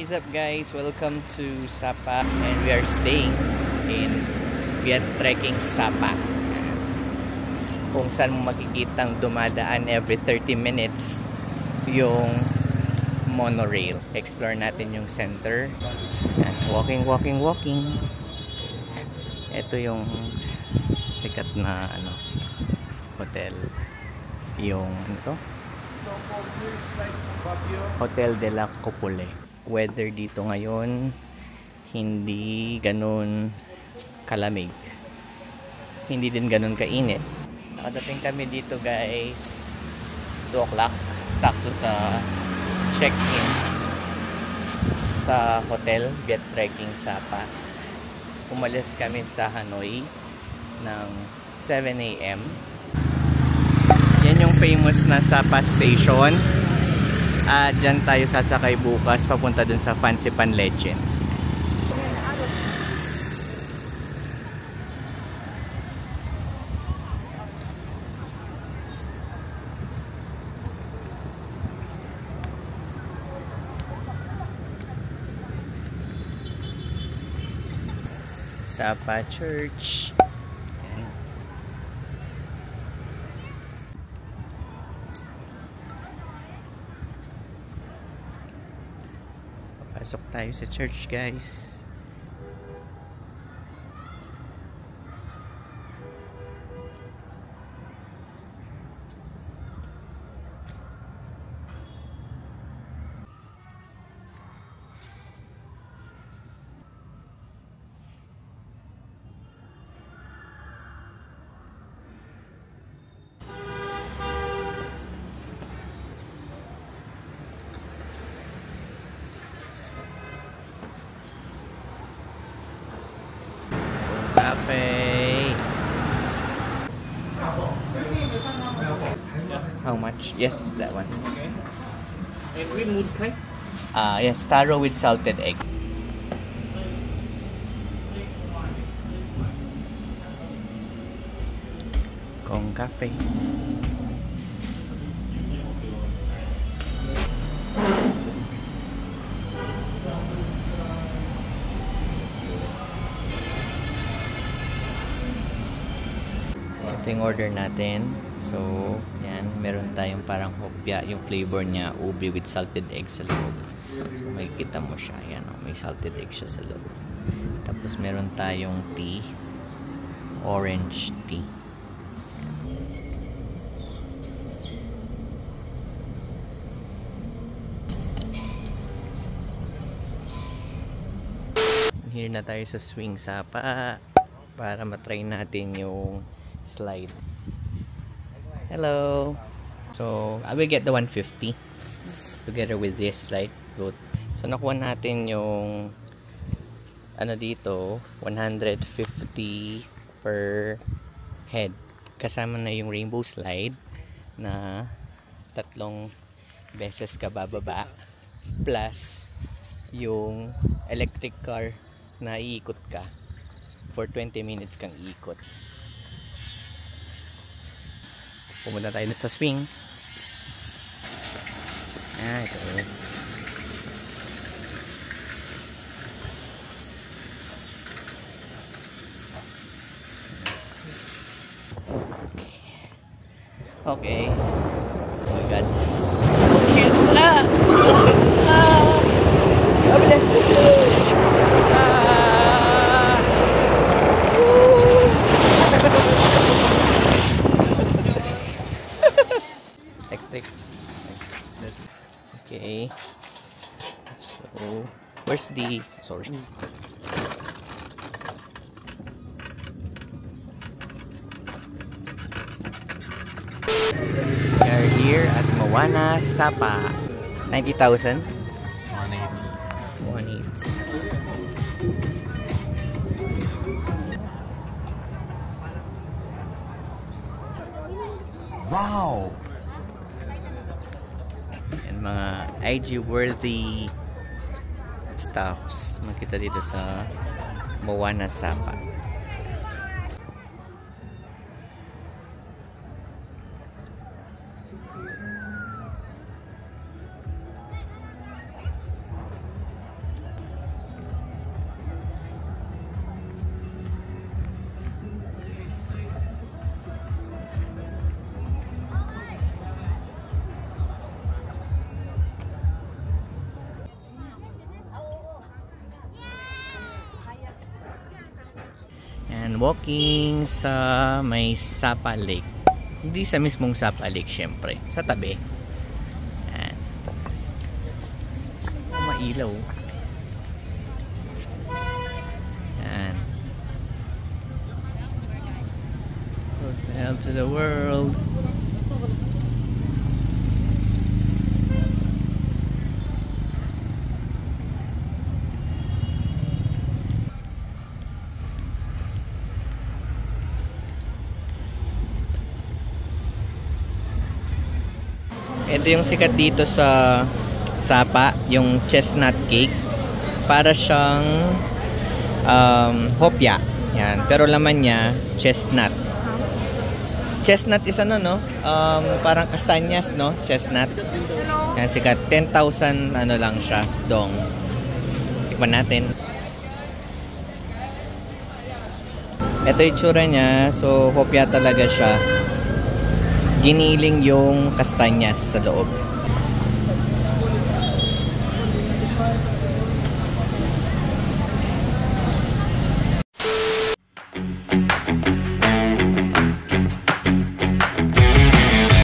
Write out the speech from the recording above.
What's up guys? Welcome to Sapa and we are staying in Viet Trekking Sapa, kung saan mo makikitang dumadaan every 30 minutes yung monorail. Explore natin yung center. Walking. Ito yung sikat na hotel. Yung Hotel de la Copule. Weather dito ngayon hindi ganun kalamig, hindi din ganun kainit. Nakadating kami dito guys 2 o'clock, sakto sa check-in sa Hotel Viet Trekking Sapa. Umalis kami sa Hanoi ng 7 AM. Yan yung famous na Sapa Station. Dyan tayo sasakay bukas papunta dun sa Fancy Pan Legend. Sapa Church. Pasok tayo sa church guys. Cafe. How much? Yes, that one. Okay. And green wood kai? Yes, taro with salted egg. Kong cafe. Ito yung order natin. So, yan. Meron tayong parang hopya. Yung flavor niya, ubi with salted egg sa loob. So, makikita mo siya. Yan, may salted egg siya sa loob. Tapos, meron tayong tea. Orange tea. Here na tayo sa Swing Sapa para matry natin yung slide. Hello. So, I will get the 150 together with this, right? Good. So, nakuha natin yung dito, 150 per head. Kasama na yung rainbow slide na 3 beses ka bababa plus yung electric car na iikot ka for 20 minutes kang iikot. Pumunta tayo sa swing. Ito. Okay. Oh my god. Okay. God bless you. Electric. Okay. So, where's the... Sorry. We are here at Moana Sapa. 90,000? 180. Wow! And mga IG worthy stuffs makita dito sa Moana Sapa. walking sa may Sapa Lake. Hindi sa mismong Sapa Lake, syempre. Sa tabi. Ayan. Mailaw. Ayan. Hotel to the world. Ito yung sikat dito sa Sapa, yung chestnut cake. Para siyang hopya. Yan. Pero laman niya, chestnut. Chestnut is ano, no? Parang kastanyas, no? Chestnut. Yan, sikat. 10,000 ano lang siya, dong. Tikman natin. Ito yung tsura niya. So, hopya talaga siya. Giniling yung kastanyas sa loob.